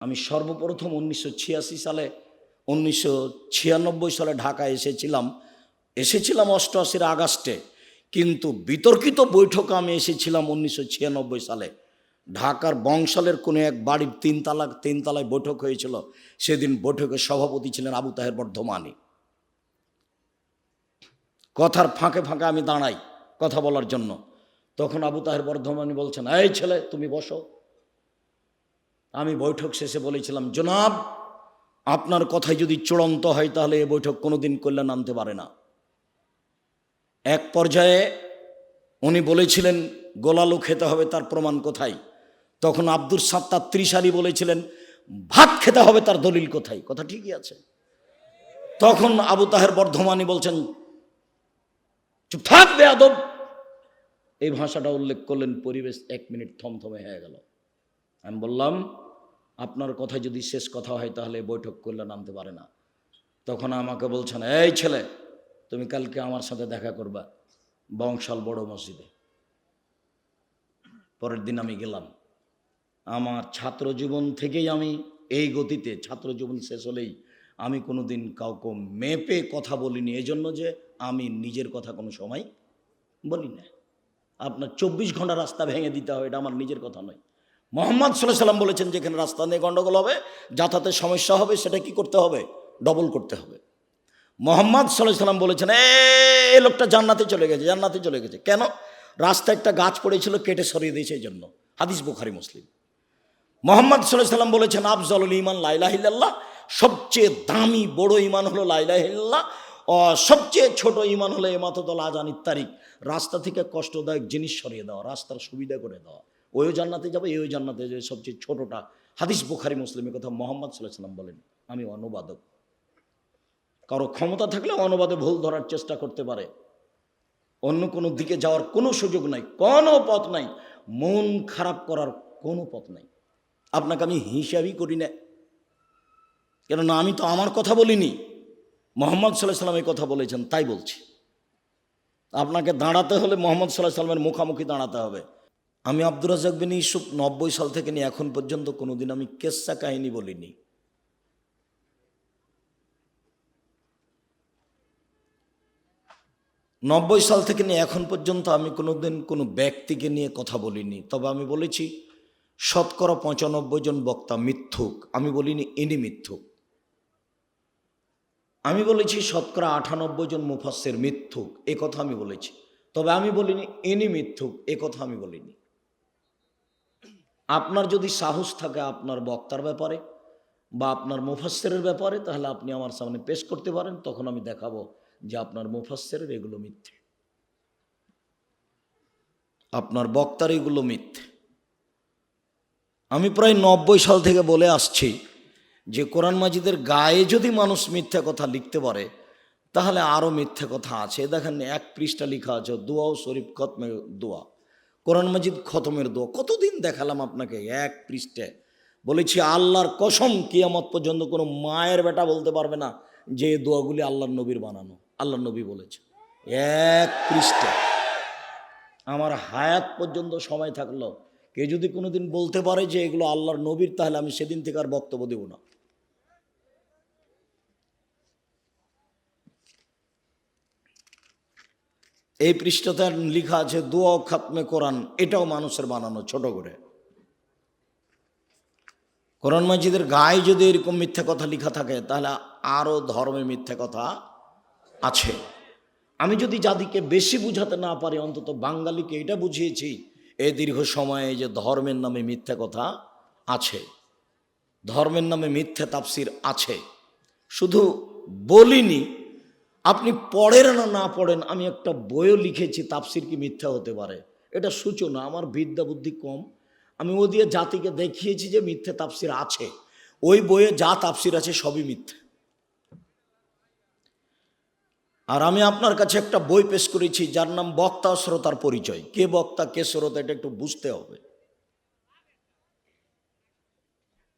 আমি সর্বপ্রথম 1996 সালে ঢাকায় এসেছিলাম 88 আগস্টে, কিন্তু বিতর্কিত বৈঠকে আমি এসেছিলাম 1996 সালে। ঢাকার বংশালের কোনো এক বাড়ির তিনতলায় বৈঠক হয়েছিল। সেদিন বৈঠকের সভাপতি ছিলেন আবু তাহের বর্ধমানী। কথার ফাঁকে ফাঁকে আমি দাঁড়াই কথা বলার জন্য, তখন আবু তাহের বর্ধমানী বলছেন, এই ছেলে তুমি বসো। আমি বৈঠক শেষে বলেছিলাম, জনাব আপনার কথাই যদি চূড়ান্ত হয় তাহলে এ বৈঠক কোনোদিন কল্যাণ আনতে পারে না। এক পর্যায়ে উনি বলেছিলেন গোলালু খেতে হবে, তার প্রমাণ কোথায়? তখন আব্দুল সাত্তার ত্রিশালী বলেছিলেন ভাত খেতে হবে, তার দলিল কোথায়? কথা ঠিকই আছে। তখন আবু তাহের বর্ধমানী বলছেন, চুপ থাক বেয়াদব। এই ভাষাটা উল্লেখ করলেন। পরিবেশ 1 মিনিট থমথমে হয়ে গেল। আমি বললাম, আপনার কথা যদি শেষ কথা হয় তাহলে বৈঠক কল্যাণ আনতে পারে না। তখন আমাকে বলছেন, এই ছেলে তুমি কালকে আমার সাথে দেখা করবা বংশাল বড় মসজিদে। পরের দিন আমি গেলাম। আমার ছাত্র জীবন থেকেই আমি এই গতিতে, ছাত্র জীবন শেষ হলেই আমি কোনো দিন কাউকে মেপে কথা বলিনি, এজন্য যে আমি নিজের কথা কোনো সময় বলি না। আপনার 24 ঘন্টা রাস্তা ভেঙে দিতে হবে, এটা আমার নিজের কথা নয়। মোহাম্মদ সাল্লাল্লাহু আলাইহি সাল্লাম বলেছেন, যেখানে রাস্তা নিয়ে গন্ডগোল হবে, যাতায়াতের সমস্যা হবে, সেটা কি করতে হবে? ডবল করতে হবে। মোহাম্মদ সাল্লাল্লাহু আলাইহি সাল্লাম বলেছেন, এই লোকটা জান্নাতে চলে গেছে, জান্নাতে চলে গেছে। কেন? রাস্তায় একটা গাছ পড়েছিল, কেটে সরিয়ে দিয়েছে, এই জন্য। হাদিস বুখারী মুসলিম। মোহাম্মদ সাল্লাল্লাহু আলাইহি সাল্লাম বলেছেন, আফজালুল ঈমান লা ইলাহা ইল্লাল্লাহ, সবচেয়ে দামি বড় ঈমান হলো লা ইলাহা ইল্লাল্লাহ, সবচেয়ে ছোট ঈমান হলো ইমাতাতুল আযানিত তারিক, রাস্তা থেকে কষ্টদায়ক জিনিস সরিয়ে দেওয়া, রাস্তার সুবিধা করে দেওয়া। ওইও জান্নাতে যাবে, এও জান্নাতে যাবে, সবচেয়ে ছোটটা। হাদিস বুখারী মুসলিমের কথা মোহাম্মদ সাল্লাল্লাহু আলাইহি সাল্লাম বলেন। আমি অনুবাদক, কারো ক্ষমতা থাকলে অনুবাদে ভুল ধরার চেষ্টা করতে পারে। অন্য কোনো দিকে যাওয়ার কোনো সুযোগ নাই, কোনো পথ নাই, মন খারাপ করার কোনো পথ নাই। আপনাকে আমি হিসাবই করি না, কেননা আমি তো আমার কথা বলিনি, মোহাম্মদ সাল্লাল্লাহু আলাইহি সাল্লাম এই কথা বলেছেন, তাই বলছি। আপনাকে দাঁড়াতে হলে মোহাম্মদ সাল্লাল্লাহু আলাইহি সাল্লামের মুখামুখি দাঁড়াতে হবে। আমি আব্দুর রাজ্জাক বিন ইউসুফ 90 সাল থেকে নিয়ে এখন পর্যন্ত কোনোদিন আমি কেসা কাহিনী বলিনি। 90 সাল থেকে নিয়ে এখন পর্যন্ত আমি কোনোদিন কোনো ব্যক্তিকে নিয়ে কথা বলিনি। তবে আমি বলেছি 95% জন বক্তা মিথ্যুক, আমি বলিনি ইনি মিথ্যুক। আমি বলেছি 98% জন মুফাসসির মিথ্যুক, এ কথা আমি বলেছি। তবে আমি বলিনি ইনি মিথ্যুক, এ কথা আমি বলিনি। আপনার যদি সাহস থাকে আপনার বক্তার ব্যাপারে বা আপনার মুফাসসিরের ব্যাপারে, তাহলে আপনি আমার সামনে পেশ করতে পারেন, তখন আমি দেখাবো যে আপনার মুফাসসিরের এগুলো মিথ্যে, আপনার বক্তার এগুলো মিথ্যে। আমি প্রায় 90 সাল থেকে বলে আসছি যে কোরআন মাজিদের গায়ে যদি মানুষ মিথ্যা কথা লিখতে পারে, তাহলে আরও মিথ্যা কথা আছে। দেখেন 1 পৃষ্ঠা লেখা আছে দোয়া ও শরীফ খতমের দোয়া, কোরআন মাজিদ খতমের দোয়া। কতদিন দেখালাম আপনাকে 1 পৃষ্ঠায়। বলেছি আল্লাহর কসম কিয়ামত পর্যন্ত কোনো মায়ের বেটা বলতে পারবে না যে এই দোয়াগুলি আল্লাহর নবীর বানানো, আল্লাহর নবী বলেছে। 1 পৃষ্ঠা। আমার হায়াত পর্যন্ত সময় থাকলো, কেউ যদি কোনোদিন বলতে পারে যে এগুলো আল্লাহর নবীর, তাহলে আমি সেদিন থেকে আর বক্তব্য দেব না। এই পৃষ্ঠাতে লেখা আছে দোয়া ও খাতমে কোরআন, এটাও মানুষের বানানো ছোট করে। কোরআন মাজিদের গায়ে যদি এরকম মিথ্যা কথা লেখা থাকে, তাহলে আরও ধর্মে মিথ্যা কথা আছে। আমি যদি জাতিকে বেশি বুঝাতে না পারি, অন্তত বাঙালিকে এটা বুঝিয়েছি এই দীর্ঘ সময়ে যে ধর্মের নামে মিথ্যা কথা আছে, ধর্মের নামে মিথ্যা তাফসির আছে। শুধু বলিনি, আপনি পড়েন না পড়েন, আমি একটা বইও লিখেছি তাফসির কি মিথ্যা হতে পারে। এটা সূচনা, আমার বিদ্যা বুদ্ধি কম, আমি ও দিয়ে জাতিকে দেখিয়েছি যে মিথ্যা তাফসির আছে। ওই বইয়ে যা তাফসির আছে সবই মিথ্যা। আর আমি আপনার কাছে একটা বই পেশ করেছি যার নাম বক্তা শ্রোতার পরিচয়। কে বক্তা কে শ্রোতা এটা একটু বুঝতে হবে।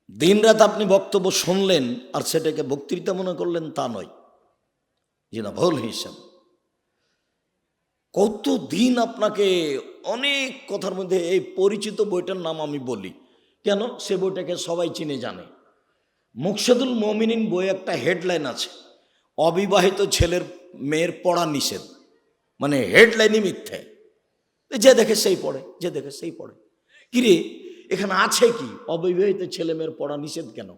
দিনরাত আপনি বক্তব্য শুনলেন আর সেটাকে বক্তৃতা মনে করলেন, তা নয়, যে না, ভুল হিসাব। কতদিন আপনাকে অনেক কথার মধ্যে এই পরিচিত বইটার নাম আমি বলি, কেন? সে বইটাকে সবাই চিনে জানে। মুকশেদুল মুমিনিন বই একটা হেডলাইন আছে, অবিবাহিত ছেলের মেয়ের পড়া নিষেধ, মানে হেডলাইনই মিথ্যে। যে দেখে সেই পড়ে, যে দেখে সেই পড়ে। কিরে এখানে আছে কি অবিবাহিত ছেলে মেয়ের পড়া নিষেধ কেন?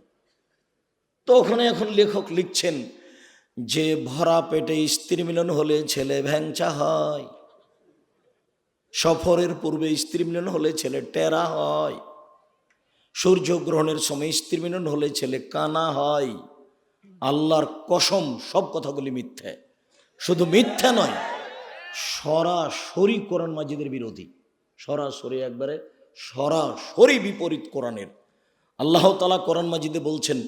তো ওখানে এখন লেখক লিখছেন যে ভরা পেটে স্ত্রী মিলন হলে ছেলে ভ্যাংচা হয়, সফরের পূর্বে স্ত্রী মিলন হলে ছেলে টেরা হয়, সূর্যগ্রহণের সময় স্ত্রী মিলন হলে ছেলে কানা হয়। আল্লাহর কসম সব কথাগুলি মিথ্যে। শুধু মিথ্যা নয়, সরাসরি কোরআন মাজিদের বিরোধী, সরাসরি একবারে সরাসরি বিপরীত কোরআনের। আল্লাহ তাআলা কোরআন মাজিদে বলছেন,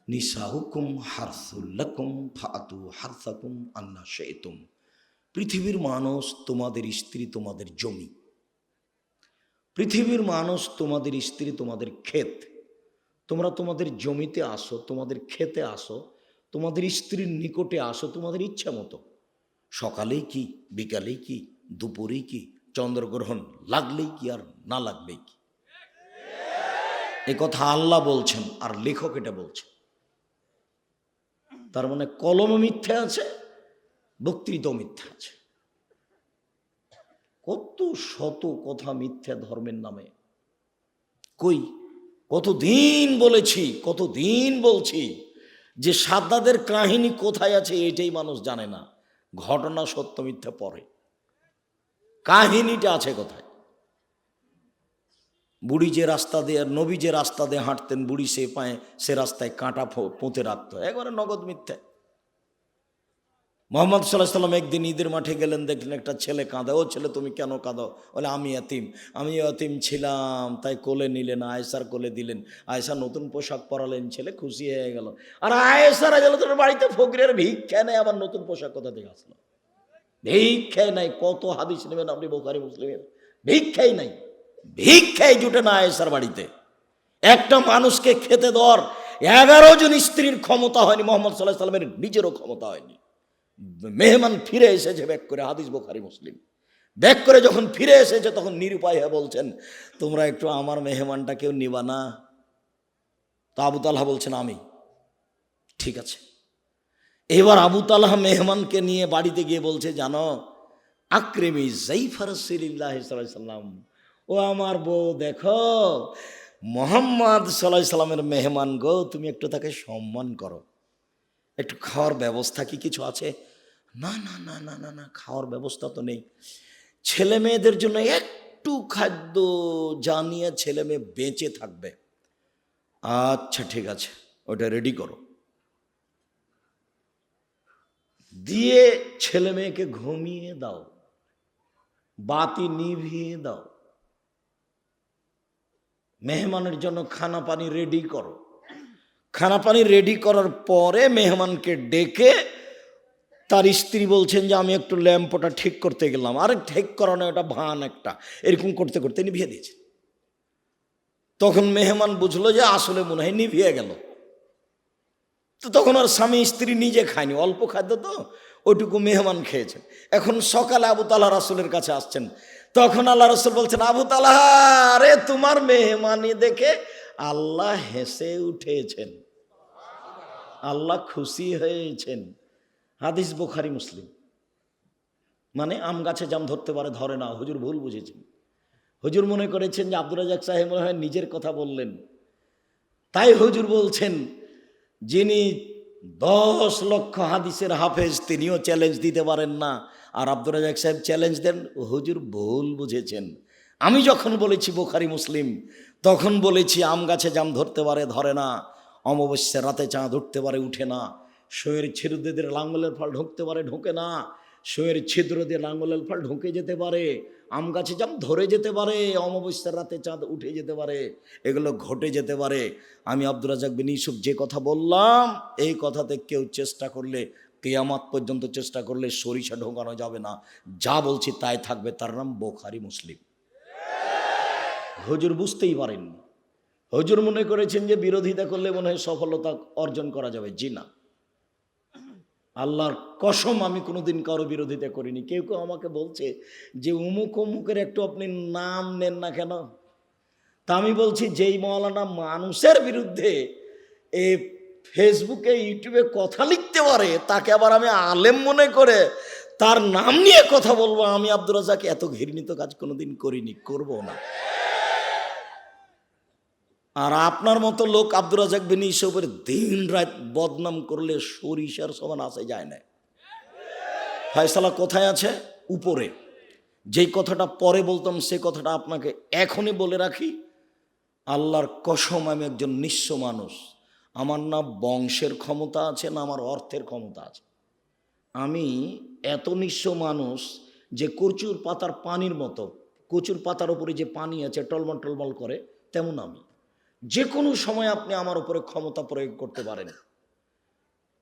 নিসাহুকুম হারসুল লাকুম ফাতু হারসাকুম আন্না শাইতুম। পৃথিবীর মানুষ তোমাদের স্ত্রী, তোমাদের জমি। পৃথিবীর মানুষ তোমাদের স্ত্রী, তোমাদের ক্ষেত। তোমরা তোমাদের জমিতে আসো, তোমাদের ক্ষেতে আসো, তোমাদের স্ত্রীর নিকটে আসো তোমাদের ইচ্ছা মতো। সকালেই কি, বিকালেই কি, দুপুরেই কি, চন্দ্রগ্রহণ লাগলেই কি আর না লাগলেই কি। এ কথা আল্লাহ বলছেন আর লেখক এটা বলছেন। তার মানে কলমে মিথ্যে আছে, বক্তৃতাও মিথ্যা আছে। কত শত কথা মিথ্যা ধর্মের নামে। কই কতদিন বলেছি, কতদিন বলছি যে সাদ্দাদের কাহিনী কোথায় আছে এটাই মানুষ জানে না। ঘটনা সত্য মিথ্যা পরে, কাহিনীটা আছে কোথায়? বুড়ি যে রাস্তা দিয়ে, নবী যে রাস্তা দিয়ে হাঁটতেন, বুড়ি সে পায়ে সে রাস্তায় কাঁটা পুঁতে রাখতো, একবারে নগদ মিথ্যা। মোহাম্মদ সাল্লাল্লাহু আলাইহি সাল্লাম একদিন ঈদের মাঠে গেলেন, দেখলেন একটা ছেলে কাঁদে। ও ছেলে তুমি কেন কাঁদো? বলে আমি এতিম ছিলাম, তাই কোলে নিলেন, আয়েশার কোলে দিলেন, আয়েশা নতুন পোশাক পরালেন, ছেলে খুশি হয়ে গেল। আর আয়েশা রাদিয়াল্লাহু তাআলার বাড়িতে ফকিরের ভিক্ষা নেই, আবার নতুন পোশাক কোথা থেকে আসলো? ভিক্ষাই নাই। কত হাদিস নেবেন আপনি বুখারী মুসলিমের? ভিক্ষাই নাই, ভিক্ষাই জুটে না আয়েশার বাড়িতে। একটা মানুষকে খেতে দেওয়ার 11 জন স্ত্রীর ক্ষমতা হয়নি, মোহাম্মদ সাল্লাল্লাহু আলাইহি সাল্লামের নিজেরও ক্ষমতা হয়নি। মেহমান ফিরে এসেছে ব্যাক করে, হাদিস বুখারী মুসলিম। ব্যাক করে যখন ফিরে এসেছে তখন নিরুপায় হয়ে বলছেন, তোমরা একটু আমার মেহমানটা কেউ নিবা না? তো আবু তালহা বলছেন আমি। ঠিক আছে। এবার আবু তালহা মেহমানকে নিয়ে বাড়িতে গিয়ে বলছে, জানো আকরিমি যায়ফা রাসূলিল্লাহি সাল্লাল্লাহু আলাইহি সাল্লাম, ও আমার বউ দেখো মুহাম্মদ সাল্লাল্লাহু আলাইহি সাল্লামের মেহমান গো, তুমি একটু তাকে সম্মান করো। একটু খাওয়ার ব্যবস্থা কি কিছু আছে? না না না না না না, খাওয়ার ব্যবস্থা তো নেই। ছেলে মেয়েদের জন্য একটু খাদ্য জানিয়ে ছেলে মেয়ে বেঁচে থাকবে। আচ্ছা ঠিক আছে, ওটা রেডি করো। দিয়ে ছেলে মেয়েকে ঘুমিয়ে দাও, বাতি নিভিয়ে দাও, মেহমানের জন্য খানা পানি রেডি করো। খানা পানি রেডি করার পরে মেহমানকে ডেকে তার স্ত্রী বলছেন যে আমি একটু ল্যাম্পটা ঠিক করতে গেলাম। আরে ঠিক করানো, এটা ভান একটা, এরকম করতে করতে নিভিয়ে দিয়েছে। তখন মেহমান বুঝলো যে আসলে মনে হয় নিভিয়ে গেল। তো তখন আর স্বামী স্ত্রী নিজে খায়নি, অল্প খাদ্য তো ওইটুকু মেহমান খেয়েছেন। এখন সকালে আবু তালহা রাসূলের কাছে আসছেন, তখন আল্লাহ রাসূল বলছেন, আবু তালহা রে তোমার মেহমানি দেখে আল্লাহ হেসে উঠেছেন, আল্লাহ খুশি হয়েছেন। হাদিস বুখারী মুসলিম। মানে আম গাছে জাম ধরতে পারে, ধরে না। হুজুর ভুল বুঝেছেন। হুজুর মনে করেছেন যে আব্দুর রাজ্জাক সাহেব মনে হয় নিজের কথা বললেন, তাই হুজুর বলছেন যিনি 10 লক্ষ হাদিসের হাফেজ তিনিও চ্যালেঞ্জ দিতে পারেন না, আর আব্দুর রাজ্জাক সাহেব চ্যালেঞ্জ দেন। হুজুর ভুল বুঝেছেন। আমি যখন বলেছি বুখারী মুসলিম, তখন বলেছি আম গাছে জাম ধরতে পারে, ধরে না। অমাবস্যার রাতে চাঁদ উঠতে পারে, উঠে না। শোয়ের ছিদ্র দিয়ে লাঙ্গলের ফল ঢুকতে পারে, ঢোকে না। শোয়ের ছিদ্র দিয়ে লাঙ্গলের ফল ঢুকে যেতে পারে, আম গাছে জাম ধরে যেতে পারে, অমাবস্যার রাতে চাঁদ উঠে যেতে পারে, এগুলো ঘটে যেতে পারে। আমি আব্দুর রাজ্জাক বিন ইউসুফ যে কথা বললাম, এই কথাতে কেউ চেষ্টা করলে, কিয়ামত পর্যন্ত চেষ্টা করলে সরিষা ঢোকানো যাবে না। যা বলছি তাই থাকবে, তার নাম বুখারী মুসলিম। হুজুর বুঝতেই পারেননি। হুজুর মনে করেছেন যে বিরোধিতা করলে মনে হয় সফলতা অর্জন করা যাবে। জি না, আল্লাহর কসম আমি কোনোদিন কারো বিরোধিতা করিনি। কেউ কেউ আমাকে বলছে যে অমুক অমুকের একটু আপনি নাম নেন না কেন? তা আমি বলছি, যেই মৌলানা মানুষের বিরুদ্ধে এই ফেসবুকে ইউটিউবে কথা লিখতে পারে, তাকে আবার আমি আলেম মনে করে তার নাম নিয়ে কথা বলবো, আমি আব্দুর রাজ্জাক এত ঘৃণিত কাজ কোনোদিন করিনি, করব না। আর আপনার মতো লোক আব্দুর রাজ্জাক বিন ইউসুফের দিন রাত বদনাম করলে সরিষার সমান আসে যায় না। ফয়সালা কোথায় আছে? উপরে। যেই কথাটা পরে বলতাম সে কথাটা আপনাকে এখনই বলে রাখি, আল্লাহর কসম আমি একজন নিঃস্ব মানুষ। আমার না বংশের ক্ষমতা আছে, না আমার অর্থের ক্ষমতা আছে। আমি এত নিঃস্ব মানুষ যে কচুর পাতার পানির মতো, কচুর পাতার উপরে যে পানি আছে টলমল টলমল করে, তেমন আমি। যে কোনো সময় আপনি আমার উপরে ক্ষমতা প্রয়োগ করতে পারেন।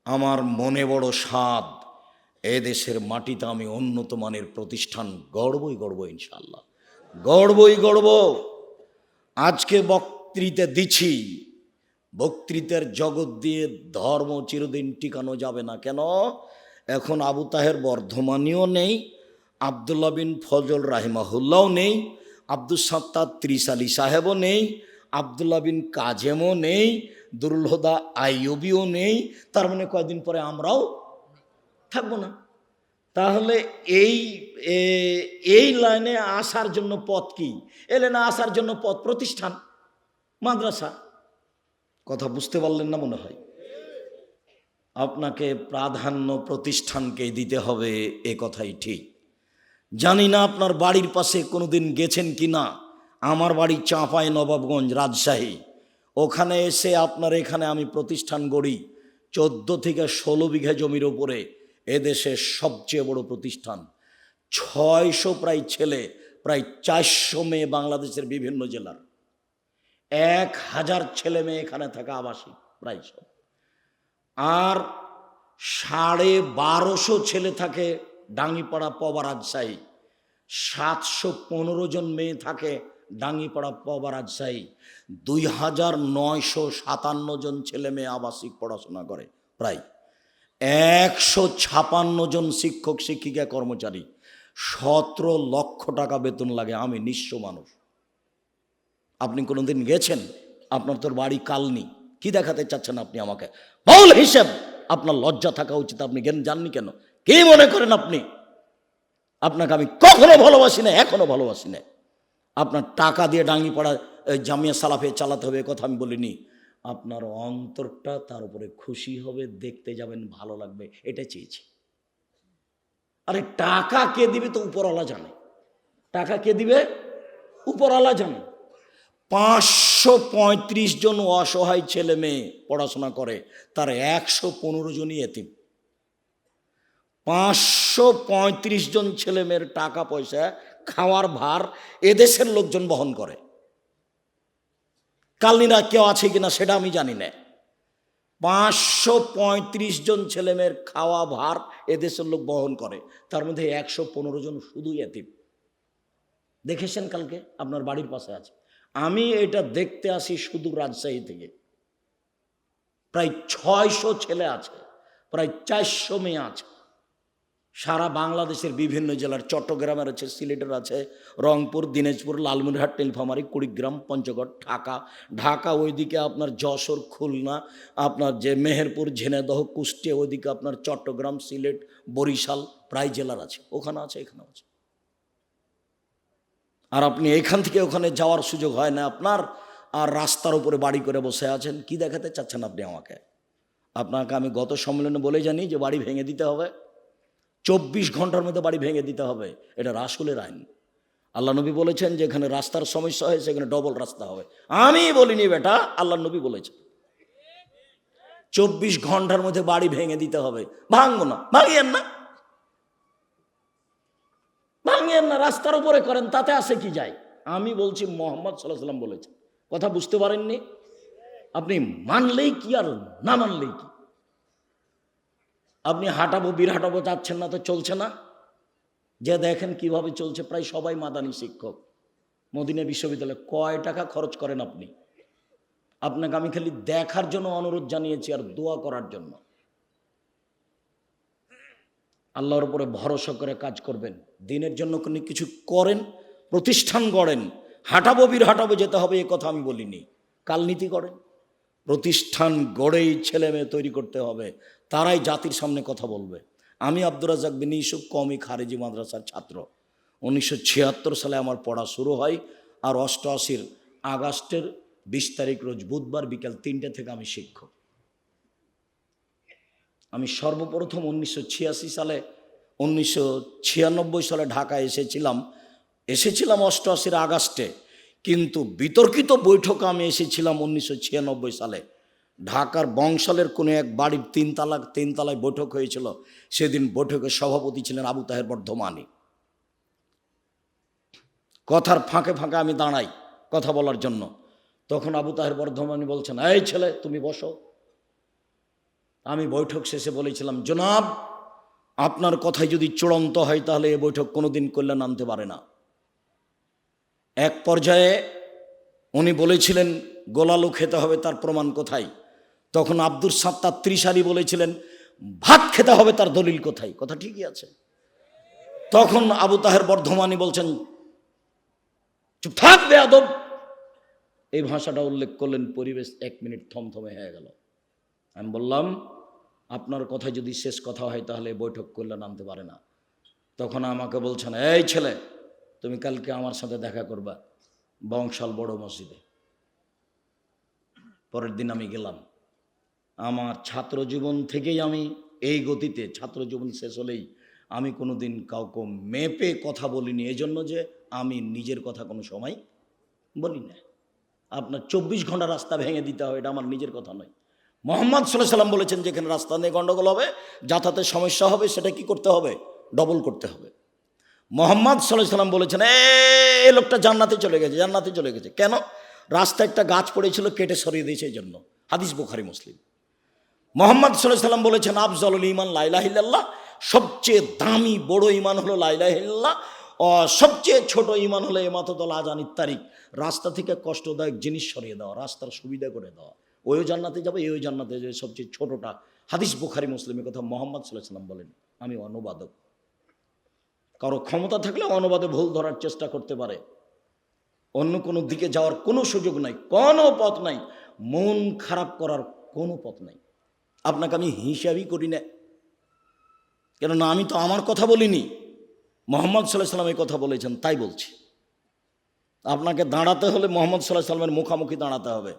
আমার মনে বড় স্বাদ, এ দেশের মাটিতে আমি উন্নত মানের প্রতিষ্ঠান গড়বই গড়ব, ইনশাল্লাহ গড়বই গড়ব। আজকে বক্তৃতা দিচ্ছি, বক্তৃতার জগৎ দিয়ে ধর্ম চিরদিন টিকানো যাবে না। কেন? এখন আবু তাহের বর্ধমানীও নেই, আবদুল্লাহ বিন ফজল রাহিমাহুল্লাহও নেই, আব্দুস সাত্তার ত্রিশালী সাহেবও নেই, আবদুল্লাহ বিন কাজেমও নেই, দুরুল হুদা আইয়ুবিও নেই। তার মানে কয়েকদিন পরে আমরাও থাকবো না। তাহলে এই লাইনে আসার জন্য পথ কি? এই লাইনে আসার জন্য পথ প্রতিষ্ঠান, মাদ্রাসা। কথা বুঝতে পারলেন না মনে হয়। আপনাকে প্রাধান্য প্রতিষ্ঠানকে দিতে হবে, এ কথাই ঠিক। জানি না আপনার বাড়ির পাশে কোনোদিন গেছেন কি না। আমার বাড়ি চাঁপাই নবাবগঞ্জ, রাজশাহী। ওখানে এসে আপনার এখানে আমি প্রতিষ্ঠান গড়ি 14 থেকে 16 বিঘা জমির ওপরে। এদেশের সবচেয়ে বড় প্রতিষ্ঠান। 600 প্রায় ছেলে, প্রায় 400 মেয়ে, বাংলাদেশের বিভিন্ন জেলার 1000 ছেলে মেয়ে এখানে থাকা আবাসিক প্রায় সব। আর 1250 ছেলে থাকে ডাঙ্গিপাড়া পবা, রাজশাহী। 715 জন মেয়ে থাকে ডাঙ্গিপাড়া পবা, রাজশাহী। 2957 জন ছেলে মেয়ে আবাসিক পড়াশোনা করে। প্রায় 156 জন শিক্ষক শিক্ষিকা কর্মচারী। 17 লক্ষ টাকা বেতন লাগে। আমি নিঃস্ব মানুষ। আপনি কোনোদিন গেছেন? আপনার তোর বাড়ি কালনি, কি দেখাতে চাচ্ছেন আপনি আমাকে? বল হিসেব। আপনার লজ্জা থাকা উচিত। আপনি জাননি কেন? কি মনে করেন আপনি? আপনাকে আমি কখনো ভালোবাসি না, এখনো ভালোবাসি না। আপনার টাকা দিয়ে ডাঙ্গিপাড়া জামিয়া সালাফে চালাতে হবে, কথা আমি বলিনি। আপনার অন্তরটা তার উপরে খুশি হবে, দেখতে যাবেন, ভালো লাগবে, এটা চেয়েছি। আরে টাকা কে দিবে তো উপরওয়ালা জানে। টাকা কে দিবে? উপরওয়ালা জানে। 535 জন অসহায় ছেলে মেয়ে পড়াশোনা করে, তার 115 জনই এতিম। 535 জন ছেলে মেয়ের টাকা পয়সা, খাওয়ার ভার এদেশের লোকজন বহন করে। কালনিরা কেউ আছে কিনা সেটা আমি জানি না। 535 জন ছেলে মেয়ের খাওয়া ভার এদেশের লোক বহন করে, তার মধ্যে 115 জন শুধুই এতিম। দেখেছেন কালকে আপনার বাড়ির পাশে আছে। আমি এটা দেখতে আসি শুধু রাজশাহী থেকে। প্রায় 600 ছেলে আছে, প্রায় 400 মেয়ে আছে। সারা বাংলাদেশের বিভিন্ন জেলার, চট্টগ্রামের আছে, সিলেটের আছে, রংপুর, দিনাজপুর, লালমনিরহাট, নীলফামারী, কুড়িগ্রাম, পঞ্চগড়, ঢাকা ওইদিকে আপনার যশোর, খুলনা, আপনার যে মেহেরপুর, ঝিনাইদহ, কুষ্টিয়া, ওইদিকে আপনার চট্টগ্রাম, সিলেট, বরিশাল, প্রায় জেলার আছে। ওখানে আছে, এখানেও আছে। আর আপনি এখান থেকে ওখানে যাওয়ার সুযোগ হয় না আপনার, আর রাস্তার উপরে বাড়ি করে বসে আছেন। কি দেখাতে চাচ্ছেন আপনি আমাকে? আপনাকে আমি গত সম্মেলনে বলে জানি যে বাড়ি ভেঙে দিতে হবে, 24 ঘন্টার মধ্যে বাড়ি ভেঙে দিতে হবে। এটা রাসূলের আইন। আল্লাহ নবী বলেছেন যে এখানে রাস্তার সমস্যা হয়, সেখানে ডবল রাস্তা হবে। আমি বলিনি বেটা, আল্লাহ নবী বলেছেন 24 ঘন্টার মধ্যে বাড়ি ভেঙে দিতে হবে। ভাঙবো না, ভাঙিয়েন না, ভাঙিয়েন না, রাস্তার উপরে করেন, তাতে আসে কি যায়? আমি বলছি মুহাম্মদ সাল্লাল্লাহু আলাইহি ওয়াসাল্লাম বলেছেন। কথা বুঝতে পারেননি? আপনি মানলেই কি আর না মানলেই কি? আপনি হাঁটাবো, বীর হাঁটাবো চাচ্ছেন না তো চলছে না। যে দেখেন কিভাবে চলছে, প্রায় সবাই মাদানী শিক্ষক। মদিনা বিশ্ববিদ্যালয়ে কয় টাকা খরচ করেন আপনি? আপনাকে আমি খালি দেখার জন্য অনুরোধ জানিয়েছি আর দোয়া করার জন্য। আল্লাহর উপরে ভরসা করে কাজ করবেন, দিনের জন্য কোনো কিছু করেন, প্রতিষ্ঠান গড়েন, হাঁটাবো বীর হাঁটাবো যেতে হবে এ কথা আমি বলিনি। কালনীতি করেন, প্রতিষ্ঠান গড়েই ছেলে মেয়ে তৈরি করতে হবে, তারাই জাতির সামনে কথা বলবে। আমি আব্দুর রাজ্জাক বিন ইউসুফ কওমি খারেজি মাদ্রাসার ছাত্র। 1976 সালে আমার পড়া শুরু হয়, আর 88 আগস্টের 20 তারিখ রোজ বুধবার বিকাল 3টে থেকে আমি শিক্ষক। আমি সর্বপ্রথম 1996 সালে ঢাকায় এসেছিলাম 88 আগস্টে, কিন্তু বিতর্কিত বৈঠকে আমি এসেছিলাম 1996 সালে। ঢাকার বংশালের কোনো এক বাড়ির তিনতলায় বৈঠক হয়েছিল। সেদিন বৈঠকের সভাপতি ছিলেন আবু তাহের বর্ধমানী। কথার ফাঁকে ফাঁকে আমি দাঁড়াই কথা বলার জন্য, তখন আবু তাহের বর্ধমানী বলছেন, এই ছেলে তুমি বসো। আমি বৈঠক শেষে বলেছিলাম, জনাব আপনার কথাই যদি চূড়ান্ত হয় তাহলে এ বৈঠক কোনোদিন কল্যাণ আনতে পারে না। এক পর্যায়ে উনি বলেছিলেন গোলালু খেতে হবে, তার প্রমাণ কোথায়? তখন আব্দুর সাত্তার ত্রিশারি বলেছিলেন ভাত খেতে হবে, তার দলিল কোথায়? কথা ঠিকই আছে। তখন আবু তাহের বর্ধমানী বলছেন, চুপ থাক বেয়াদব। এই ভাষাটা উল্লেখ করলেন, পরিবেশ 1 মিনিট থমথমে হয়ে গেল। আমি বললাম, আপনার কথা যদি শেষ কথা হয় তাহলে বৈঠক কল্যাণ আনতে পারে না। তখন আমাকে বলছেন, এই ছেলে তুমি কালকে আমার সাথে দেখা করবা বংশাল বড় মসজিদে। পরের দিন আমি গেলাম। আমার ছাত্র জীবন থেকেই আমি এই গতিতে, ছাত্র জীবন শেষ হলেই আমি কোনো দিন কাউকে মেপে কথা বলিনি, এজন্য যে আমি নিজের কথা কোনো সময় বলি না। আপনার 24 ঘন্টা রাস্তা ভেঙে দিতে হবে, এটা আমার নিজের কথা নয়। মোহাম্মদ সাল্লাল্লাহু আলাইহি সাল্লাম বলেছেন, যেখানে রাস্তা নিয়ে গন্ডগোল হবে, যাতায়াতের সমস্যা হবে, সেটা কি করতে হবে? ডবল করতে হবে। মোহাম্মদ সাল্লাল্লাহু আলাইহি সাল্লাম বলেছেন, এই লোকটা জান্নাতে চলে গেছে, জান্নাতে চলে গেছে। কেন? রাস্তায় একটা গাছ পড়েছিল, কেটে সরিয়ে দিয়েছে, এই জন্য। হাদিস বুখারী মুসলিম। মোহাম্মদ সাল্লাল্লাহু আলাইহি সাল্লাম বলেছেন, আফজালুল ঈমান লা ইলাহা ইল্লাল্লাহ, সবচেয়ে দামি বড় ঈমান হলো লা ইলাহা ইল্লাল্লাহ, সবচেয়ে ছোট ঈমান হলো ইমাতাতুল আযানিত তারিক, রাস্তা থেকে কষ্টদায়ক জিনিস সরিয়ে দেওয়া, রাস্তার সুবিধা করে দেওয়া। ওই জান্নাতে যাবে, এই জান্নাতে যাবে, সবচেয়ে ছোটটা। হাদিস বুখারী মুসলিমের কথা মোহাম্মদ সাল্লাল্লাহু আলাইহি সাল্লাম বলেন। আমি অনুবাদক, কারো ক্ষমতা থাকলে অনুবাদে ভুল ধরার চেষ্টা করতে পারে, অন্য কোনো দিকে যাওয়ার কোনো সুযোগ নাই, কোনো পথ নাই, মন খারাপ করার কোনো পথ নাই। আপনাকে আমি হিসাবই করি না, কেননা আমি তো আমার কথা বলিনি, মোহাম্মদ সাল্লাল্লাহু আলাইহি সাল্লাম এই কথা বলেছেন, তাই বলছি। আপনাকে দাঁড়াতে হলে মোহাম্মদ সাল্লাল্লাহু আলাইহি সাল্লামের মুখামুখি দাঁড়াতে হবে।